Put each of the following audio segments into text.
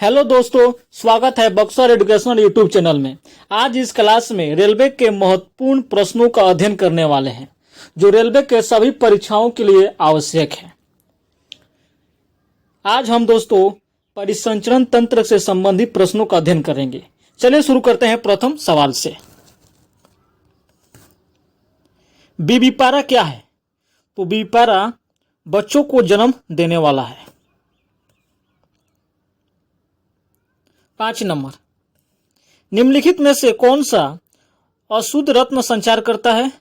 Hello दोस्तों, स्वागत है बक्सर एजुकेशनल यूट्यूब चैनल में। आज इस क्लास में रेलवे के महत्वपूर्ण प्रश्नों का अध्ययन करने वाले हैं जो रेलवे के सभी परीक्षाओं के लिए आवश्यक है। आज हम दोस्तों परिसंचरण तंत्र से संबंधित प्रश्नों का अध्ययन करेंगे। चलिए शुरू करते हैं प्रथम सवाल से। बीबीपारा क्या है? तो बीबीपारा बच्चों को जन्म देने वाला है। 5 नंबर, निम्नलिखित में से कौन सा अशुद्ध रत्न संचार करता है?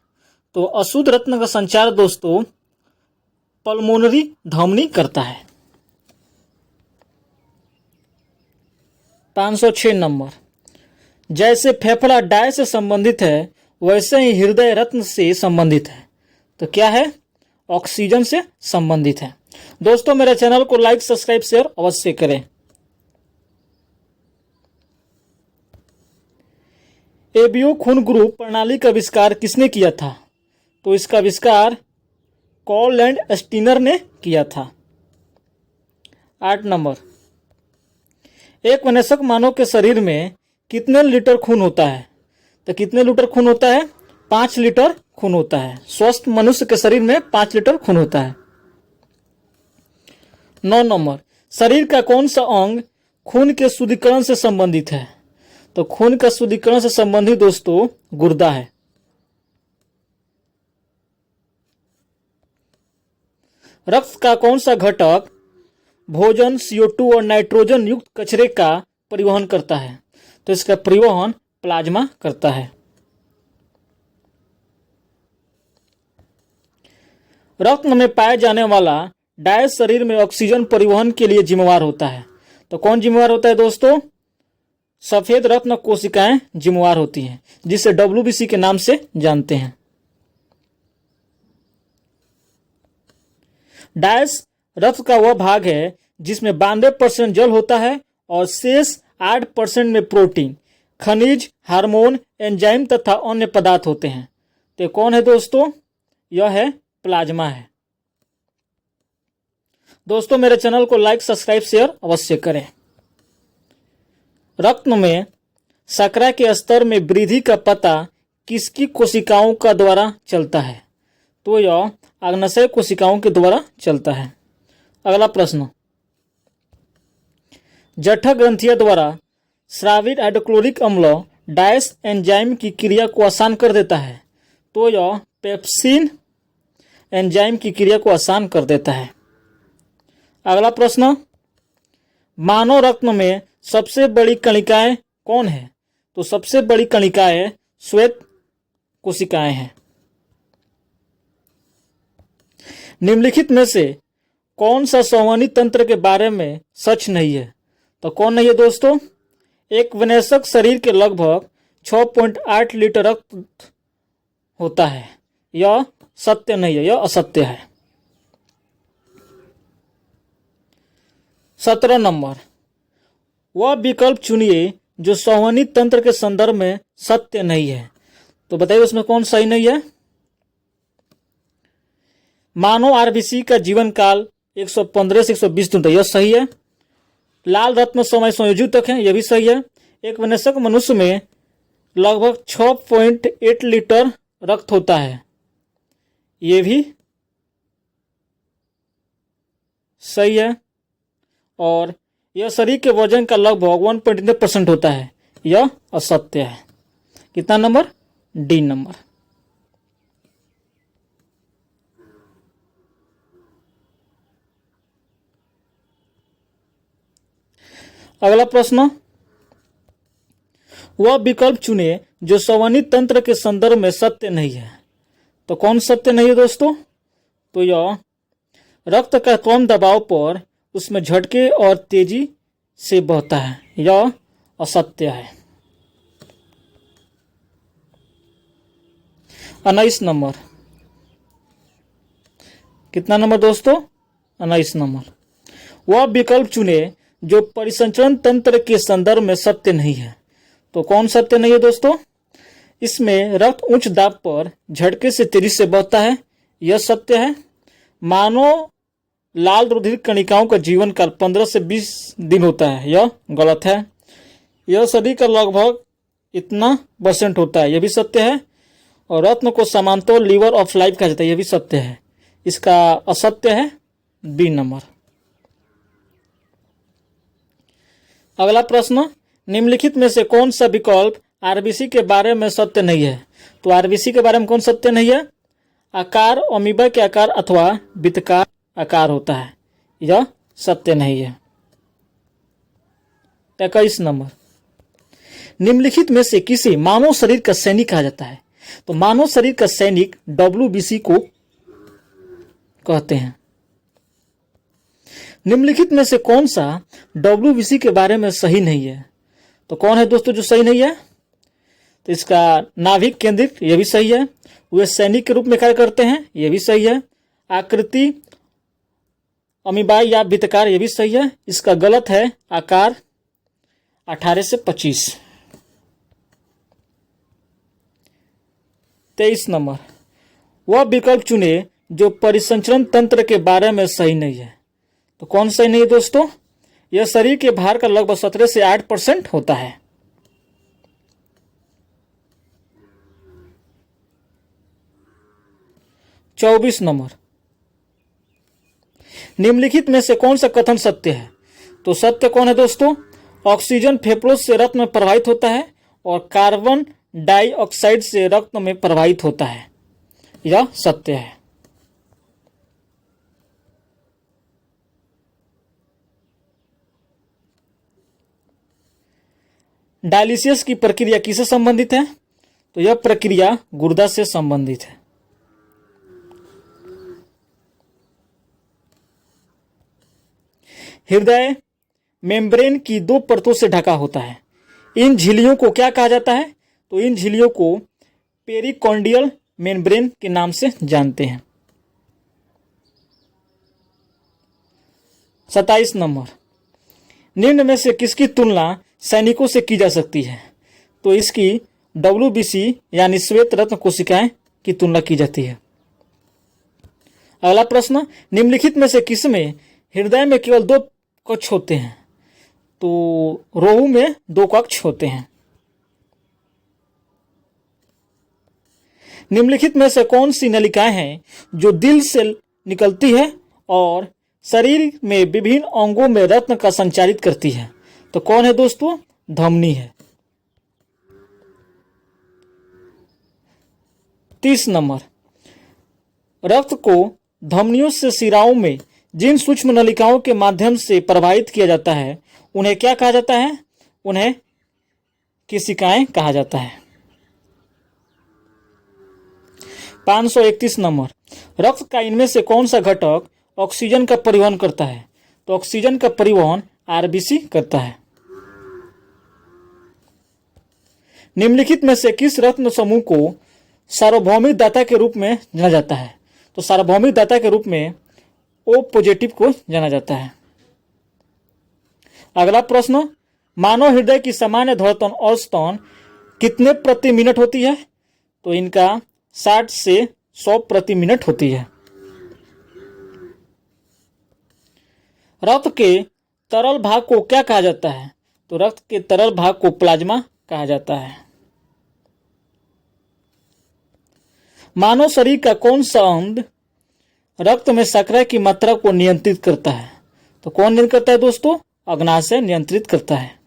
तो अशुद्ध रत्न का संचार दोस्तों पल्मोनरी धमनी करता है। 506 नंबर, जैसे फेफड़ा डाय से संबंधित है वैसे ही हृदय रत्न से संबंधित है। तो क्या है? ऑक्सीजन से संबंधित है। दोस्तों मेरे चैनल को लाइक, सब्सक्राइब, शेयर अवश्य करें। एबीओ खून ग्रुप प्रणाली का आविष्कार किसने किया था? तो इसका आविष्कार कॉल एंड स्टीनर ने किया था। 8 नंबर, एक वयस्क मानव के शरीर में कितने लीटर खून होता है? तो कितने लीटर खून होता है? 5 लीटर खून होता है। स्वस्थ मनुष्य के शरीर में 5 लीटर खून होता है। 9 नंबर, शरीर का कौन सा अंग खून के शुद्धिकरण से संबंधित है? तो खून का शुद्धिकरण से संबंधित दोस्तों गुर्दा है। रक्त का कौन सा घटक भोजन, CO2 और नाइट्रोजन युक्त कचरे का परिवहन करता है? तो इसका परिवहन प्लाज्मा करता है। रक्त में पाया जाने वाला डाय शरीर में ऑक्सीजन परिवहन के लिए जिम्मेवार होता है। तो कौन जिम्मेवार होता है दोस्तों? सफेद रत्न कोशिकाएं जिम्मेवार होती हैं, जिसे WBC के नाम से जानते हैं। डायस रक्त का वह भाग है जिसमें 92% जल होता है और शेष 8% में प्रोटीन, खनिज, हार्मोन, एंजाइम तथा अन्य पदार्थ होते हैं। तो कौन है दोस्तों? यह है प्लाज्मा है। दोस्तों मेरे चैनल को लाइक, सब्सक्राइब, शेयर अवश्य करें। रक्त में शर्करा के स्तर में वृद्धि का पता किसकी कोशिकाओं का द्वारा चलता है? तो यह अग्नाशय कोशिकाओं के द्वारा चलता है। अगला प्रश्न, जठर ग्रंथियों द्वारा स्रावित हाइड्रोक्लोरिक अम्ल डायस एंजाइम की क्रिया को आसान कर देता है। तो यह पेप्सिन एंजाइम की क्रिया को आसान कर देता है। अगला प्रश्न, मानव रक्त में सबसे बड़ी कणिकाएं कौन है? तो सबसे बड़ी कणिकाएं श्वेत कोशिकाएं हैं। निम्नलिखित में से कौन सा संवहनी तंत्र के बारे में सच नहीं है? तो कौन नहीं है दोस्तों? एक वयस्क शरीर के लगभग 6.8 लीटर रक्त होता है। यह सत्य नहीं है, यह असत्य है। 17 नंबर, वह विकल्प चुनिए जो संवहनी तंत्र के संदर्भ में सत्य नहीं है। तो बताइए उसमें कौन सही नहीं है? मानव RBC का जीवन काल 115 से 120 दिन, यह सही है। लाल रत्न समय संयोजित तक है, यह भी सही है। एक वयस्क मनुष्य में लगभग 6.8 लीटर रक्त होता है, यह भी सही है। और यह शरीर के वजन का लगभग 1.9% होता है, यह असत्य है। कितना नंबर? D number. अगला प्रश्न, वह विकल्प चुने जो संवहनी तंत्र के संदर्भ में सत्य नहीं है। तो कौन सत्य नहीं है दोस्तों? तो यह रक्त का कम दबाव पर उसमें झटके और तेजी से बहता है, यह असत्य है। 19 नंबर। कितना नंबर दोस्तों? 19 नंबर, वह विकल्प चुने जो परिसंचरण तंत्र के संदर्भ में सत्य नहीं है। तो कौन सत्य नहीं है दोस्तों? इसमें रक्त उच्च दाब पर झटके से तेजी से बहता है, यह सत्य है। मानव लाल रुधिर कणिकाओं का जीवन काल 15 से 20 दिन होता है, यह गलत है। यह शरीर का लगभग इतना % होता है, यह भी सत्य है। और रत्न को समांतर लीवर ऑफ लाइफ कहा जाता है, यह भी सत्य है। इसका असत्य है बी नंबर। अगला प्रश्न, निम्नलिखित में से कौन सा विकल्प आरबीसी के बारे में सत्य नहीं है? तो आरबीसी के बारे में कौन सत्य नहीं है? आकार अमीबा के आकार अथवा वृत्ताकार आकार होता है, यह सत्य नहीं है। 21 नंबर, निम्नलिखित में से किसे मानव शरीर का सैनिक कहा जाता है? तो मानव शरीर का सैनिक डब्ल्यूबीसी को कहते हैं। निम्नलिखित में से कौन सा डब्ल्यूबीसी के बारे में सही नहीं है? तो कौन है दोस्तों जो सही नहीं है? तो इसका नाभिक केंद्रित, यह भी सही है। वे सैनिक के रूप में कार्य करते हैं, यह भी सही है। आकृति अमीबाई या वृत्ताकार, यह भी सही है। इसका गलत है आकार 18 से 25। 23 नंबर, वह विकल्प चुने जो परिसंचरण तंत्र के बारे में सही नहीं है। तो कौन सही नहीं है दोस्तों? यह शरीर के भार का लगभग 17 से 8% होता है। 24 नंबर, निम्नलिखित में से कौन सा कथन सत्य है? तो सत्य कौन है दोस्तों? ऑक्सीजन फेफड़ों से रक्त में प्रवाहित होता है और कार्बन डाइऑक्साइड से रक्त में प्रवाहित होता है, यह सत्य है। डायलिसिस की प्रक्रिया किससे संबंधित है? तो यह प्रक्रिया गुर्दा से संबंधित है। हृदय मेम्ब्रेन की 2 परतों से ढका होता है। इन झिल्लियों को क्या कहा जाता है? तो इन झिल्लियों को पेरिकॉन्डियल मेम्ब्रेन के नाम से जानते हैं। 27 नंबर, निम्न में से किसकी तुलना सैनिकों से की जा सकती है? तो इसकी डब्ल्यूबीसी यानी श्वेत रत्न कोशिकाएं की तुलना की जाती है। अगला प्रश्न, निम्नलिखित में से किसमें हृदय में केवल 2 कक्ष होते हैं? तो रोहू में 2 कक्ष होते हैं। निम्नलिखित में से कौन सी नलिकाएं हैं जो दिल से निकलती है और शरीर में विभिन्न अंगों में रत्न का संचारित करती है? तो कौन है दोस्तों? धमनी है। 30 नंबर, रक्त को धमनियों से शिराओं में जिन सूक्ष्म नलिकाओं के माध्यम से प्रवाहित किया जाता है उन्हें क्या कहा जाता है? उन्हें केशिकाएं कहा जाता है। 531 नंबर, रक्त का इनमें से कौन सा घटक ऑक्सीजन का परिवहन करता है? तो ऑक्सीजन का परिवहन आरबीसी करता है। निम्नलिखित में से किस रत्न समूह को सार्वभौमिक दाता के रूप में जाना जाता है? तो सार्वभौमिक दाता के रूप में ओ पॉजिटिव को जाना जाता है। अगला प्रश्न, मानव हृदय की सामान्य धड़कन औसतन कितने प्रति मिनट होती है? तो इनका 60 से 100 प्रति मिनट होती है। रक्त के तरल भाग को क्या कहा जाता है? तो रक्त के तरल भाग को प्लाज्मा कहा जाता है। मानव शरीर का कौन सा अंग रक्त में शर्करा की मात्रा को नियंत्रित करता है? तो कौन नियंत्रित करता है दोस्तों? अग्नाशय नियंत्रित करता है।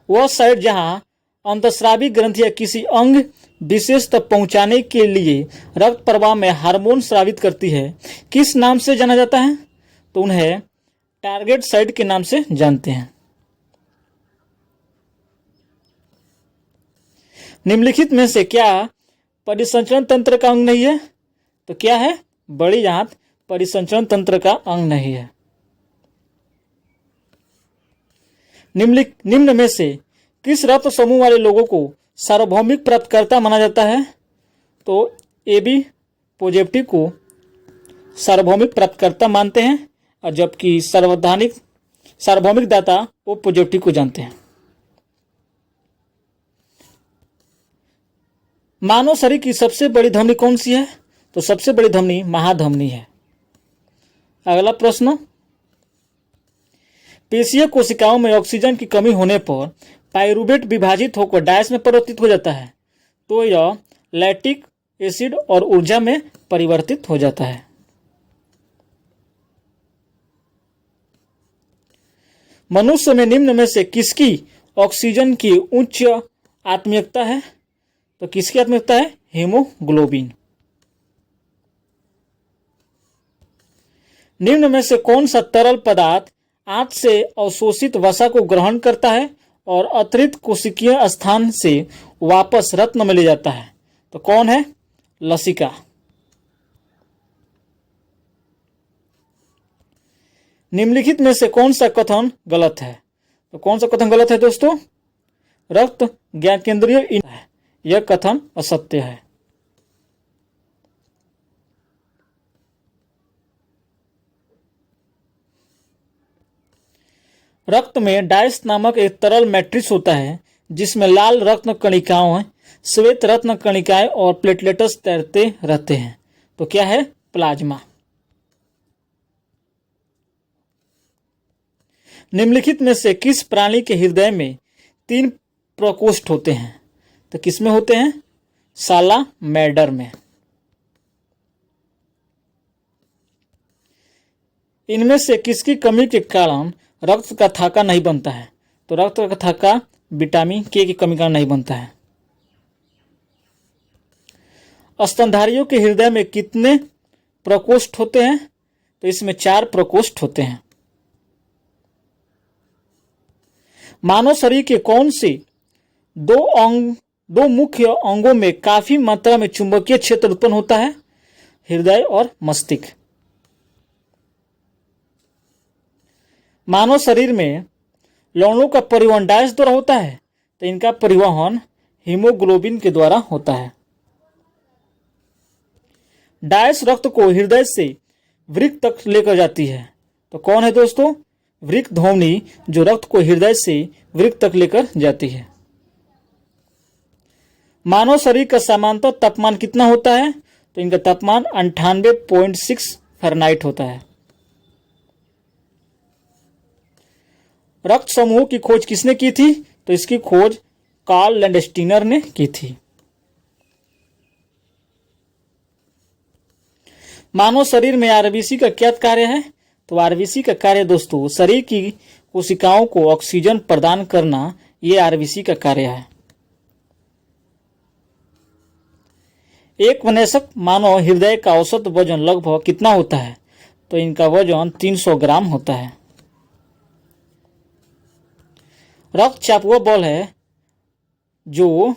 वह साइट जहां अंतस्रावी ग्रंथियां किसी अंग विशेष तक पहुंचाने के लिए रक्त प्रवाह में हार्मोन स्रावित करती है, किस नाम से जाना जाता है? तो उन्हें टारगेट साइट के नाम से जानते हैं। निम्नलिखित में से क्या परिसंचरण तंत्र का अंग नहीं है? तो क्या है? बड़ी आंत परिसंचरण तंत्र का अंग नहीं है। निम्न में से किस रक्त समूह वाले लोगों को सार्वभौमिक प्राप्तकर्ता माना जाता है? तो AB पॉजिटिव को सार्वभौमिक प्राप्तकर्ता मानते हैं, और जबकि सार्वभौमिक दाता O पॉजिटिव को जानते हैं। मानव शरीर की सबसे बड़ी धमनी कौन सी है? तो सबसे बड़ी धमनी महाधमनी है। अगला प्रश्न, पेशीय कोशिकाओं में ऑक्सीजन की कमी होने पर पाइरूवेट विभाजित होकर डायस में परिवर्तित हो जाता है, तो यह लैक्टिक एसिड और ऊर्जा में परिवर्तित हो जाता है। मनुष्य में निम्न में से किसकी ऑक्सीजन की उच्च आत्मीयता है? तो किसकी आत्मीयता है? हीमोग्लोबिन। निम्न में से कौन सा तरल पदार्थ आंत से अवशोषित वसा को ग्रहण करता है और अतिरिक्त कोशिकीय स्थान से वापस रत्न में ले जाता है? तो कौन है? लसिका। निम्नलिखित में से कौन सा कथन गलत है? तो कौन सा कथन गलत है दोस्तों? रक्त ज्ञानेंद्रिय है, यह कथन असत्य है। रक्त में डायस नामक एक तरल मैट्रिक्स होता है जिसमें लाल रत्न कणिकाएं, श्वेत रत्न कणिकाएं और प्लेटलेट्स तैरते रहते हैं। तो क्या है? प्लाज्मा। निम्नलिखित में से किस प्राणी के हृदय में 3 प्रकोष्ठ होते हैं? तो किसमें होते हैं? सालामैंडर में। इनमें से किसकी कमी के कारण रक्त का थाका नहीं बनता है? तो रक्त का थाका विटामिन के की कमी के कारण नहीं बनता है। स्तनधारियों के हृदय में कितने प्रकोष्ठ होते हैं? तो इसमें 4 प्रकोष्ठ होते हैं। मानव शरीर के कौन से दो मुख्य अंगों में काफी मात्रा में चुंबकीय क्षेत्र उत्पन्न होता है? हृदय और मस्तिष्क। मानव शरीर में लवणों का परिवहन डायस द्वारा होता है, तो इनका परिवहन हीमोग्लोबिन के द्वारा होता है। डायस रक्त को हृदय से वृक्क तक लेकर जाती है, तो कौन है दोस्तों? वृक्क धमनी, जो रक्त को हृदय से वृक्क तक लेकर जाती है। मानव शरीर का सामान्य तापमान कितना होता है? तो इनका तापमान 98.6 फ़ारेनहाइट होता है। रक्त समूह की खोज किसने की थी? तो इसकी खोज कार्ल लैंडस्टीनर ने की थी। मानव शरीर में आरबीसी का क्या कार्य है? तो आरबीसी का कार्य दोस्तों शरीर की कोशिकाओं को ऑक्सीजन प्रदान करना, ये आरबीसी का कार्य है। एक वयस्क मानव हृदय का औसत वजन लगभग कितना होता है? तो इनका वजन 300 ग्राम होता है। रक्तचाप वह बल है जो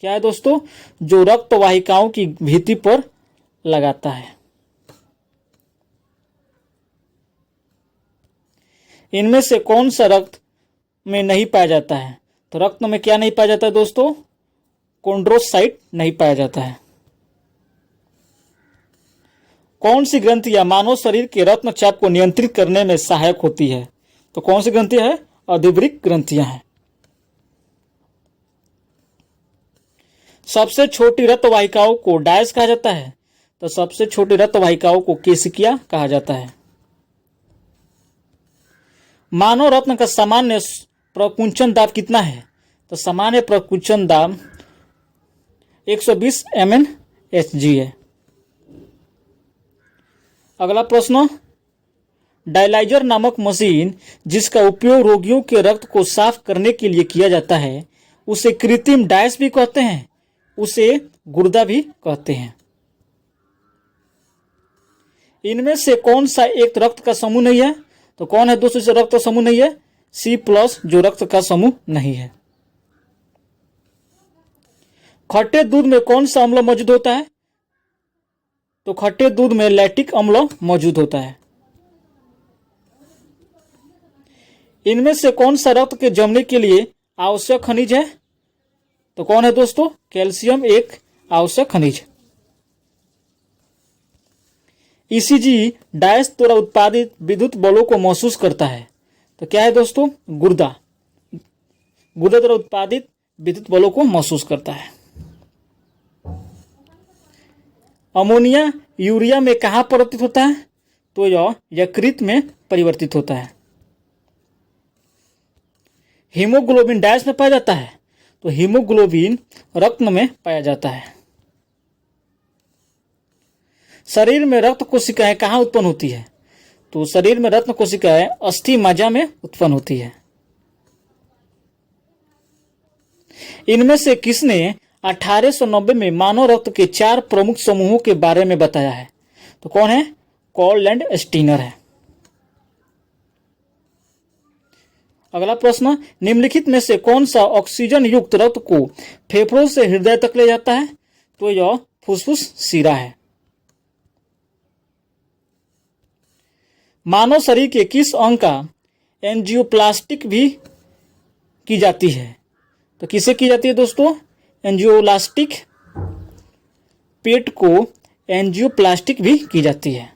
क्या है दोस्तों? जो रक्त वाहिकाओं की भित्ति पर लगाता है। इनमें से कौन सा रक्त में नहीं पाया जाता है? तो रक्त में क्या नहीं पाया जाता है दोस्तों? कॉन्ड्रोसाइट नहीं पाया जाता है। कौन सी ग्रंथियां मानव शरीर के रक्तचाप को नियंत्रित करने में सहायक होती है? तो कौन सी ग्रंथियां है? अधिवृक्क ग्रंथियां हैं। सबसे छोटी रक्त वाहिकाओं को डायस कहा जाता है, तो सबसे छोटी रक्त वाहिकाओं को केशिकिया कहा जाता है। मानव रत्न का सामान्य प्रकुंचन दाब कितना है? तो सामान्य प्रकुंचन दाब 120 mmHg है। अगला प्रश्न, डायलाइजर नामक मशीन जिसका उपयोग रोगियों के रक्त को साफ करने के लिए किया जाता है, उसे कृत्रिम डायस भी कहते हैं, उसे गुर्दा भी कहते हैं। इनमें से कौन सा एक रक्त का समूह नहीं है? तो कौन है दोस्तों से रक्त का समूह नहीं है? C+ जो रक्त का समूह नहीं है। खट्टे दूध में कौन सा अम्ल मौजूद होता है? तो खट्टे दूध में लैक्टिक अम्ल मौजूद होता है। इनमें से कौन सा रक्त के जमने के लिए आवश्यक खनिज है? तो कौन है दोस्तों? कैल्शियम एक आवश्यक खनिज। ईसीजी डायस द्वारा उत्पादित विद्युत बलों को महसूस करता है, तो क्या है दोस्तों? गुर्दा। गुर्दा द्वारा उत्पादित विद्युत बलों को महसूस करता है। अमोनिया यूरिया में कहाँ परिवर्तित होता है? तो यह यकृत में परिवर्तित होता है। हीमोग्लोबिन डैश में पाया जाता है? तो हीमोग्लोबिन रक्त में पाया जाता है। शरीर में रक्त कोशिकाएं कहाँ उत्पन्न होती है? तो शरीर में रक्त कोशिकाएं अस्थि मज्जा में उत्पन्न होती है। इनमें से किसने 1890 में मानव रक्त के 4 प्रमुख समूहों के बारे में बताया है? तो कौन है? कॉल एंड स्टीनर है। अगला प्रश्न, निम्नलिखित में से कौन सा ऑक्सीजन युक्त रक्त को फेफड़ों से हृदय तक ले जाता है? तो यह फुफ्फुस शिरा है। मानव शरीर के किस अंग का एंजियोप्लास्टिक भी की जाती है? तो किसे की जाती है दोस्तों? एंजियोप्लास्टिक। पेट को एंजियोप्लास्टिक भी की जाती है।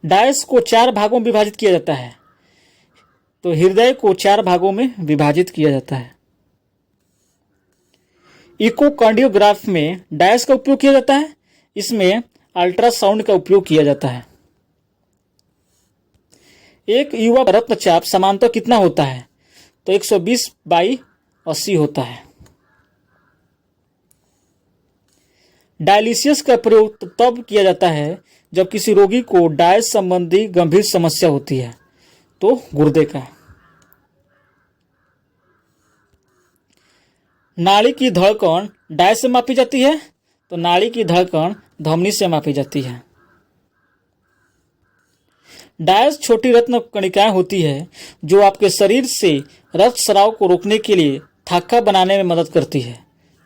डायस को 4 भागों में विभाजित किया जाता है। तो हृदय को 4 भागों में विभाजित किया जाता है। इकोकार्डियोग्राफ में डायस का उपयोग किया जाता है। इसमें अल्ट्रासाउंड का उपयोग किया जाता है। एक युवा रक्तचाप समांतर कितना होता है? तो 120/80 होता है। डायलिसिस का प्रयोग तब किया जाता है जब किसी रोगी को डायस संबंधी गंभीर समस्या होती है। तो गुर्दे का। नाड़ी की धड़कन डायस से मापी जाती है। तो नाड़ी की धड़कन धमनी से मापी जाती है। डायस छोटी रत्न कणिकाएं होती है जो आपके शरीर से रक्त स्राव को रोकने के लिए थक्का बनाने में मदद करती है।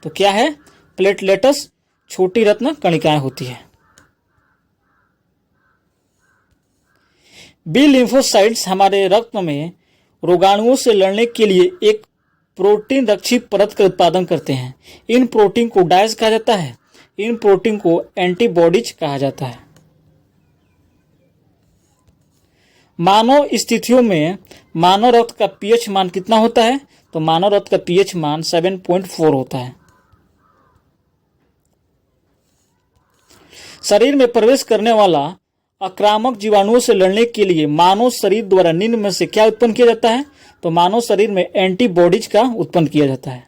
तो क्या है? प्लेटलेट्स छोटी रत्न कणिकाएं होती है। बी लिम्फोसाइट्स हमारे रक्त में रोगाणुओं से लड़ने के लिए एक प्रोटीन रक्षी परत का उत्पादन करते हैं। इन प्रोटीन को डायस कहा जाता है। इन प्रोटीन को एंटीबॉडीज कहा जाता है। मानव स्थितियों में मानव रक्त का पीएच मान कितना होता है? तो मानव रक्त का पीएच मान 7.4 होता है। शरीर में प्रवेश करने वाला आक्रामक जीवाणुओं से लड़ने के लिए मानव शरीर द्वारा निम्न में से क्या उत्पन्न किया जाता है? तो मानव शरीर में एंटीबॉडीज का उत्पन्न किया जाता है।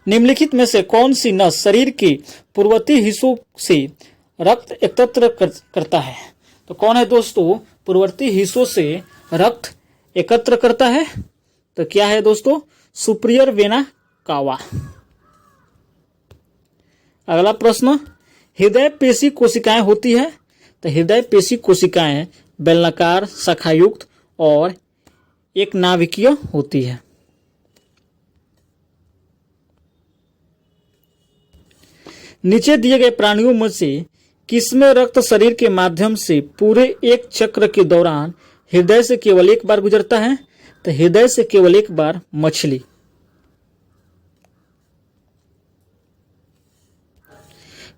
निम्नलिखित में से कौन सी नस शरीर के पूर्ववर्ती हिस्सों से रक्त एकत्र करता है? तो कौन है दोस्तों पूर्ववर्ती हिस्सों से रक्त एकत्र करता है? तो क्या है दोस्तों? Superior vena cava. अगला प्रश्न, हृदय पेशी कोशिकाएं होती है? तो हृदय पेशी कोशिकाएं बेलनाकार, शाखायुक्त और एक नाभिकीय होती है। नीचे दिए गए प्राणियों में से किसमें रक्त शरीर के माध्यम से पूरे एक चक्र के दौरान हृदय से केवल एक बार गुजरता है? तो हृदय से केवल एक बार मछली।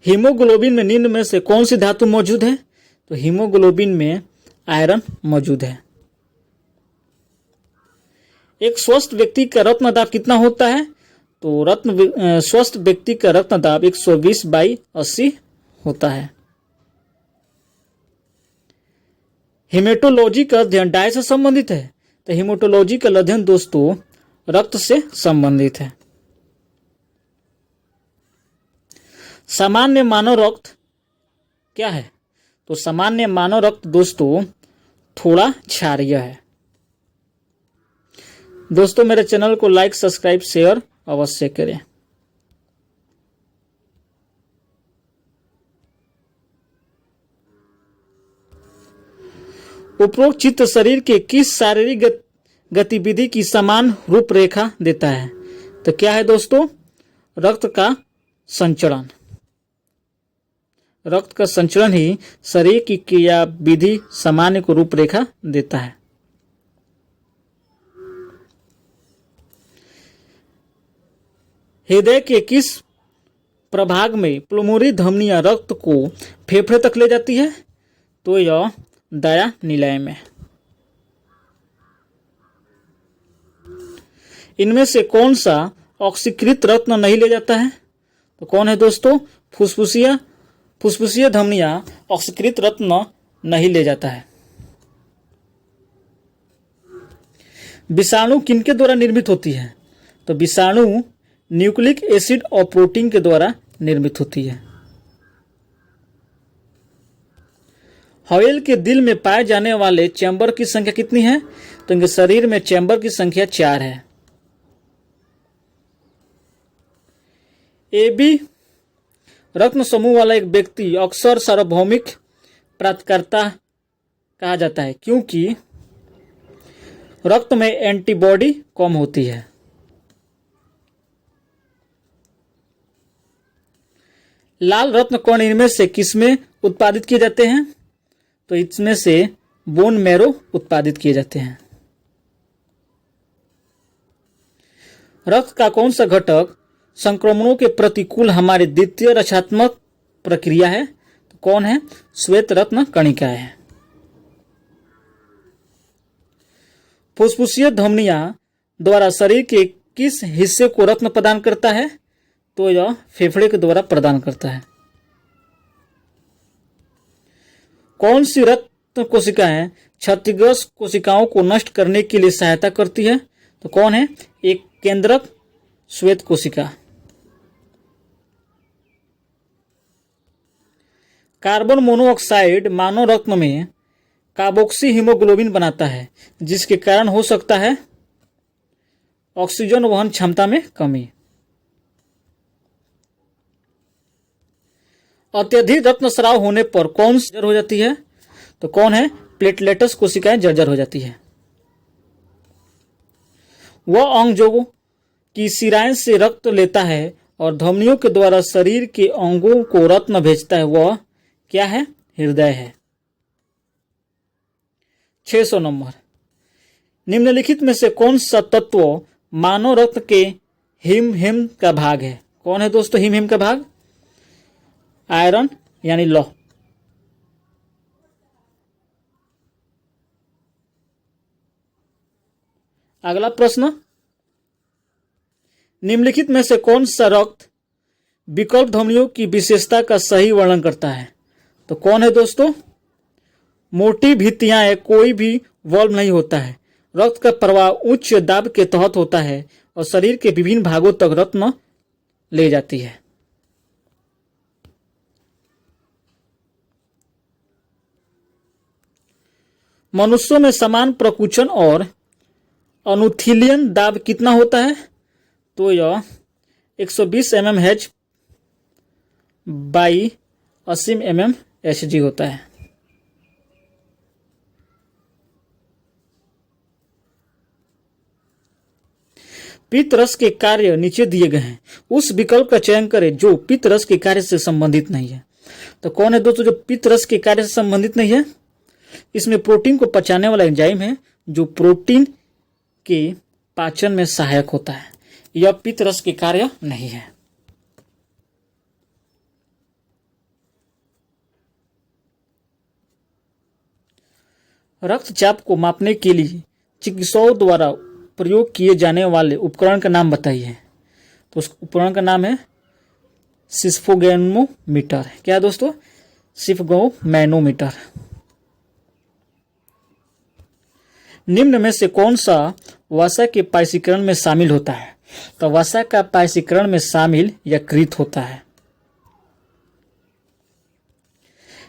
हीमोग्लोबिन में निम्न में से कौन सी धातु मौजूद है? तो हीमोग्लोबिन में आयरन मौजूद है। एक स्वस्थ व्यक्ति का रत्न दाब कितना होता है? तो स्वस्थ व्यक्ति का रत्न दाब 120/80 होता है। हेमेटोलॉजी का अध्ययन डाय से संबंधित है? तो हेमेटोलॉजी का अध्ययन दोस्तों रक्त से संबंधित है। सामान्य मानव रक्त क्या है? तो सामान्य मानव रक्त दोस्तों थोड़ा क्षारीय है। दोस्तों मेरे चैनल को लाइक, सब्सक्राइब, शेयर अवश्य करें। उपरोक्त चित्र शरीर के किस शारीरिक गतिविधि की समान रूपरेखा देता है? तो क्या है दोस्तों? रक्त का संचरण। रक्त का संचरण ही शरीर की क्रियाविधि सामान्य को रूपरेखा देता है। हृदय के किस प्रभाग में प्लुमोनरी धमनियां रक्त को फेफड़े तक ले जाती है? तो यह दायां निलय में। इनमें से कौन सा ऑक्सीकृत रत्न नहीं ले जाता है? तो कौन है दोस्तों? फुसफुसीय धमनियां ऑक्सीकृत रत्न नहीं ले जाता है। विषाणु किनके द्वारा निर्मित होती है? तो विषाणु न्यूक्लिक एसिड और प्रोटीन के द्वारा निर्मित होती है। व्हेल के दिल में पाए जाने वाले चैम्बर की संख्या कितनी है? तो इनके शरीर में चैम्बर की संख्या 4 है। AB रत्न समूह वाला एक व्यक्ति अक्सर सार्वभौमिक प्राप्तकर्ता कहा जाता है क्योंकि रक्त में एंटीबॉडी कम होती है। लाल रत्न कण इनमें से किसमें उत्पादित किए जाते हैं? तो इसमें से बोन मैरो उत्पादित किए जाते हैं। रक्त का कौन सा घटक संक्रमणों के प्रतिकूल हमारी द्वितीय रक्षात्मक प्रक्रिया है? तो कौन है? श्वेत रत्न कणिकाएं है। फुसफुसीय धमनियां द्वारा शरीर के किस हिस्से को रत्न प्रदान करता है? तो यह फेफड़े के द्वारा प्रदान करता है। कौन सी रक्त कोशिकाएं क्षतिग्रस्त कोशिकाओं को नष्ट करने के लिए सहायता करती है? तो कौन है? एक केंद्रक श्वेत कोशिका। कार्बन मोनोऑक्साइड मानव रक्त में कार्बोक्सी हीमोग्लोबिन बनाता है जिसके कारण हो सकता है ऑक्सीजन वहन क्षमता में कमी। अत्यधिक रक्तस्राव होने पर कौन सी जर्जर हो जाती है? तो कौन है? प्लेटलेटस कोशिकाएं जर्जर हो जाती है। वह अंग जो कि शिराएं से रक्त लेता है और धमनियों के द्वारा शरीर के अंगों को रत्न भेजता है, वह क्या है? हृदय है। 600 नंबर। निम्नलिखित में से कौन सा तत्व मानव रक्त के हिम का भाग है? कौन है दोस्तों हिम का भाग? आयरन यानी लौह। अगला प्रश्न, निम्नलिखित में से कौन सा रक्त विकल्प धमनियों की विशेषता का सही वर्णन करता है? तो कौन है दोस्तों? मोटी भित्तियां कोई भी वॉल्व नहीं होता है। रक्त का प्रवाह उच्च दाब के तहत होता है और शरीर के विभिन्न भागों तक रत्न ले जाती है। मनुष्यों में समान प्रकुचन और अनुथीलियन दाब कितना होता है? तो यह 120 mmHg बाई 80 mmHg होता है। पित्त रस के कार्य नीचे दिए गए हैं, उस विकल्प का चयन करें जो पित्त रस के कार्य से संबंधित नहीं है। तो कौन है दोस्तों जो पित्त रस के कार्य से संबंधित नहीं है? इसमें प्रोटीन को पचाने वाला एंजाइम है जो प्रोटीन के पाचन में सहायक होता है। यह पित्त रस के कार्य नहीं है। रक्तचाप को मापने के लिए चिकित्सकों द्वारा प्रयोग किए जाने वाले उपकरण का नाम बताइए। तो उस उपकरण का नाम है स्फिग्मोमीटर। क्या दोस्तों? स्फिग्मोमीटर। निम्न में से कौन सा वसा के पायसीकरण में शामिल होता है? तो वसा का पायसीकरण में शामिल यकृत होता है।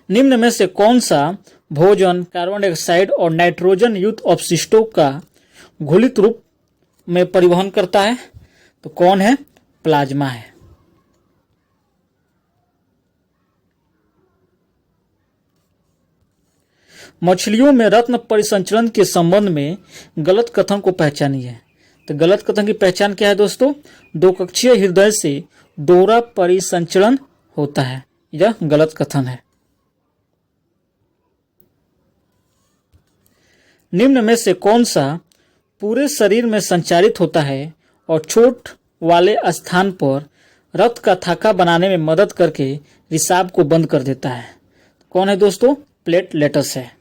निम्न में से कौन सा भोजन कार्बन डाइऑक्साइड और नाइट्रोजन युक्त अपशिष्टों का घुलित रूप में परिवहन करता है? तो कौन है? प्लाज्मा है। मछलियों में रत्न परिसंचरण के संबंध में गलत कथन को पहचानिए। तो गलत कथन की पहचान क्या है दोस्तों? दो कक्षीय हृदय से दोहरा परिसंचरण होता है, यह गलत कथन है। निम्न में से कौन सा पूरे शरीर में संचारित होता है और चोट वाले स्थान पर रक्त का थाका बनाने में मदद करके रिसाव को बंद कर देता है? कौन है दोस्तों? प्लेटलेटस है।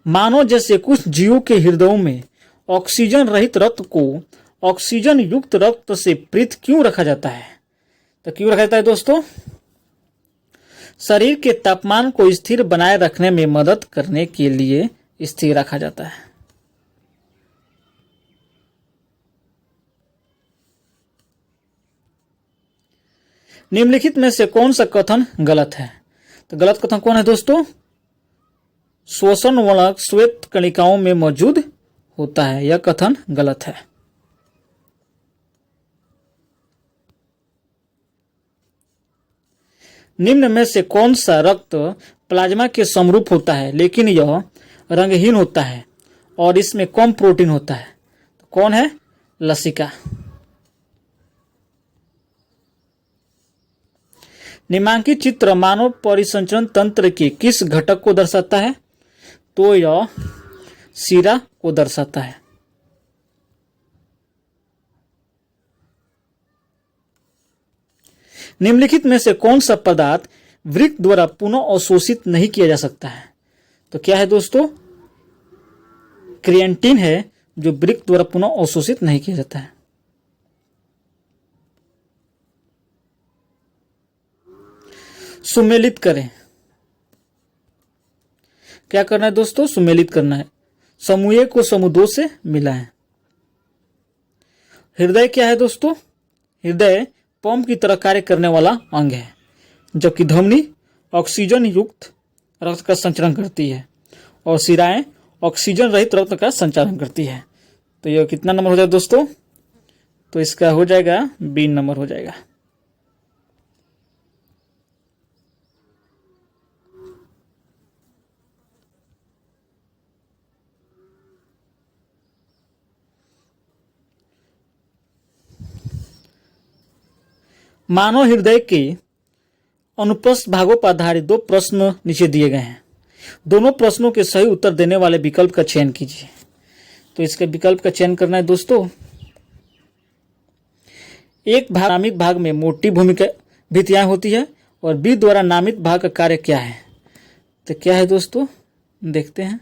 मानव जैसे कुछ जीवों के हृदयों में ऑक्सीजन रहित रक्त को ऑक्सीजन युक्त रक्त से पृथक क्यों रखा जाता है? तो क्यों रखा जाता है दोस्तों? शरीर के तापमान को स्थिर बनाए रखने में मदद करने के लिए स्थिर रखा जाता है। निम्नलिखित में से कौन सा कथन गलत है? तो गलत कथन कौन है दोस्तों? श्वसन वलक श्वेत कणिकाओं में मौजूद होता है। यह कथन गलत है। निम्न में से कौन सा रक्त प्लाज्मा के समरूप होता है लेकिन यह रंगहीन होता है और इसमें कम प्रोटीन होता है? तो कौन है? लसिका। निम्नांकित चित्र मानव परिसंचरण तंत्र के किस घटक को दर्शाता है? तो यह शिरा को दर्शाता है। निम्नलिखित में से कौन सा पदार्थ वृक्क द्वारा पुनः अवशोषित नहीं किया जा सकता है? तो क्या है दोस्तों? क्रिएटिन है जो वृक्क द्वारा पुनः अवशोषित नहीं किया जाता है। सुमेलित करें। क्या करना है दोस्तों? सुमेलित करना है। समूह एक को समूह दो से मिलाएं। हृदय क्या है दोस्तों? हृदय पंप की तरह कार्य करने वाला अंग है, जबकि धमनी ऑक्सीजन युक्त रक्त का संचरण करती है और शिराएं ऑक्सीजन रहित रक्त का संचालन करती है। तो यह कितना नंबर हो जाएगा दोस्तों? तो इसका हो जाएगा 20 नंबर हो जाएगा। मानव हृदय के अनुप्रस्थ भागों पर आधारित 2 प्रश्न नीचे दिए गए हैं। दोनों प्रश्नों के सही उत्तर देने वाले विकल्प का चयन कीजिए। तो इसके विकल्प का चयन करना है दोस्तों। एक भाग नामित भाग में मोटी भूमिका भित्तियां होती है और बी द्वारा नामित भाग का कार्य क्या है? तो क्या है दोस्तों? देखते हैं।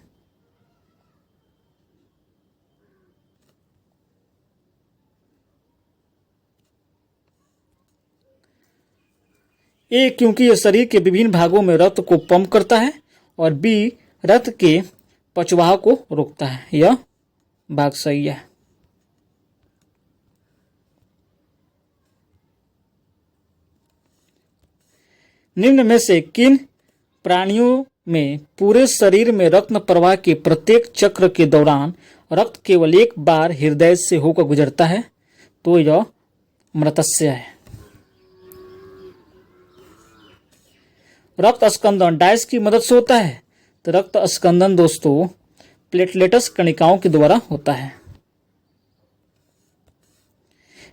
ए, क्योंकि यह शरीर के विभिन्न भागों में रक्त को पंप करता है, और बी, रक्त के पचवाह को रोकता है। यह भाग सही है। निम्न में से किन प्राणियों में पूरे शरीर में रक्त प्रवाह के प्रत्येक चक्र के दौरान रक्त केवल एक बार हृदय से होकर गुजरता है? तो यह मत्स्य है। रक्त स्कंदन डायस की मदद से होता है? तो रक्त स्कंदन दोस्तों प्लेटलेट्स कणिकाओं के द्वारा होता है।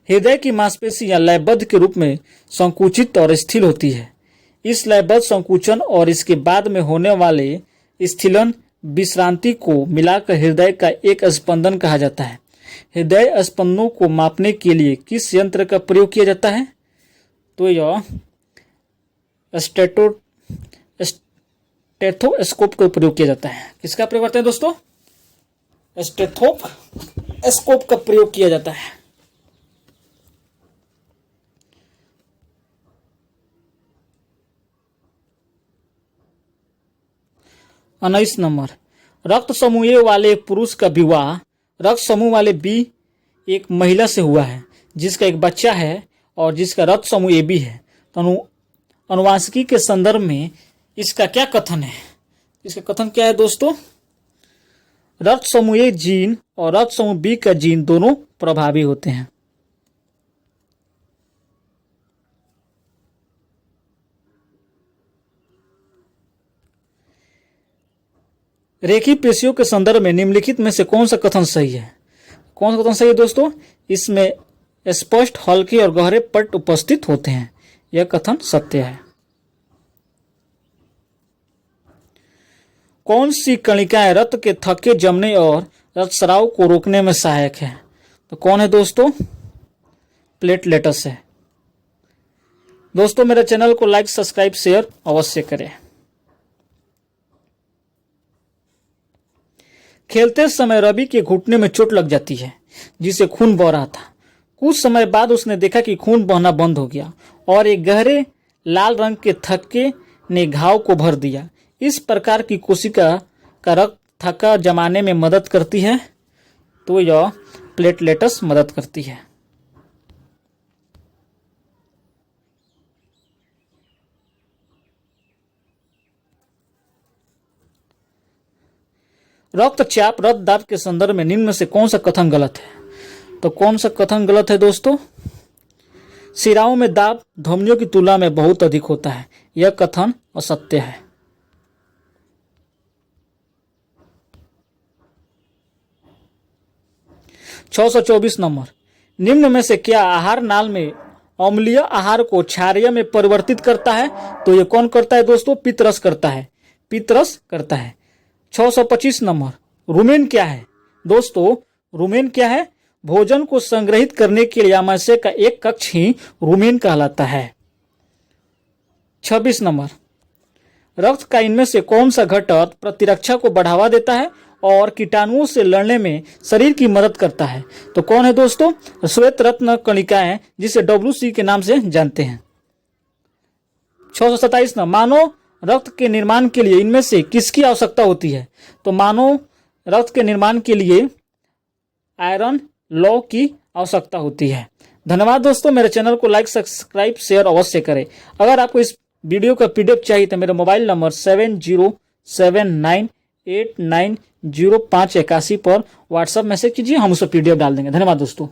हृदय की मांसपेशियां लयबद्ध के रूप में संकुचित और स्थिर होती है। इस लयबद्ध संकुचन और इसके बाद में होने वाले स्थिलन विश्रांति को मिलाकर हृदय का एक स्पंदन कहा जाता है। हृदय स्पंदनों को मापने के लिए किस यंत्र का प्रयोग किया जाता है? तो यह स्टेथोस्कोप का प्रयोग किया जाता है। किसका प्रयोग करते हैं दोस्तों? स्टेथोस्कोप का प्रयोग किया जाता है। उन्नीस नंबर, रक्त समूह ए वाले एक पुरुष का विवाह रक्त समूह वाले बी एक महिला से हुआ है जिसका एक बच्चा है और जिसका रक्त समूह ए बी है। तो अनुवांशिकी के संदर्भ में इसका क्या कथन है? इसका कथन क्या है दोस्तों? रक्त समूह ए जीन और रक्त समूह बी का जीन दोनों प्रभावी होते हैं। रेखीय पेशियों के संदर्भ में निम्नलिखित में से कौन सा कथन सही है? कौन सा कथन सही है दोस्तों? इसमें स्पष्ट हल्के और गहरे पट्ट उपस्थित होते हैं। यह कथन सत्य है। कौन सी कणिकाएं रक्त के थक्के जमने और रक्तस्राव को रोकने में सहायक है? तो कौन है दोस्तों? प्लेटलेट्स है। दोस्तों मेरे चैनल को लाइक सब्सक्राइब शेयर अवश्य करें। खेलते समय रवि के घुटने में चोट लग जाती है जिससे खून बह रहा था। कुछ समय बाद उसने देखा कि खून बहना बंद हो गया और एक गहरे लाल रंग के थक्के ने घाव को भर दिया। इस प्रकार की कोशिका का रक्त थक्का जमाने में मदद करती है, तो यह प्लेटलेट्स मदद करती है। रक्तचाप रक्तदाब के संदर्भ में निम्न में से कौन सा कथन गलत है? तो कौन सा कथन गलत है दोस्तों? सिराओं में दाब धमनियों की तुलना में बहुत अधिक होता है, यह कथन असत्य है। छह सौ 24 नंबर, निम्न में से क्या आहार नाल में अम्लीय आहार को क्षारीय में परिवर्तित करता है? तो यह कौन करता है दोस्तों? पित्तरस करता है, पित्तरस करता है। 625 नंबर, रुमेन क्या है? दोस्तों रुमेन क्या है? भोजन को संग्रहित करने के लिए आमाशय का एक कक्ष ही रुमेन कहलाता है। 26 नंबर, रक्त का इनमें से कौन सा घटक प्रतिरक्षा को बढ़ावा देता है और कीटाणुओं से लड़ने में शरीर की मदद करता है? तो कौन है दोस्तों? श्वेत रत्न कणिकाएं, जिसे WC के नाम से जानते हैं। 627 नंबर, मानव रक्त के निर्माण के लिए इनमें से किसकी आवश्यकता होती है? तो मानव रक्त के निर्माण के लिए आयरन लौ की आवश्यकता होती है। धन्यवाद दोस्तों, मेरे चैनल को लाइक सब्सक्राइब शेयर अवश्य करें। अगर आपको इस वीडियो का PDF चाहिए तो मेरा मोबाइल नंबर 7079890581 पर व्हाट्सएप मैसेज कीजिए, हम उसे PDF डाल देंगे। धन्यवाद दोस्तों।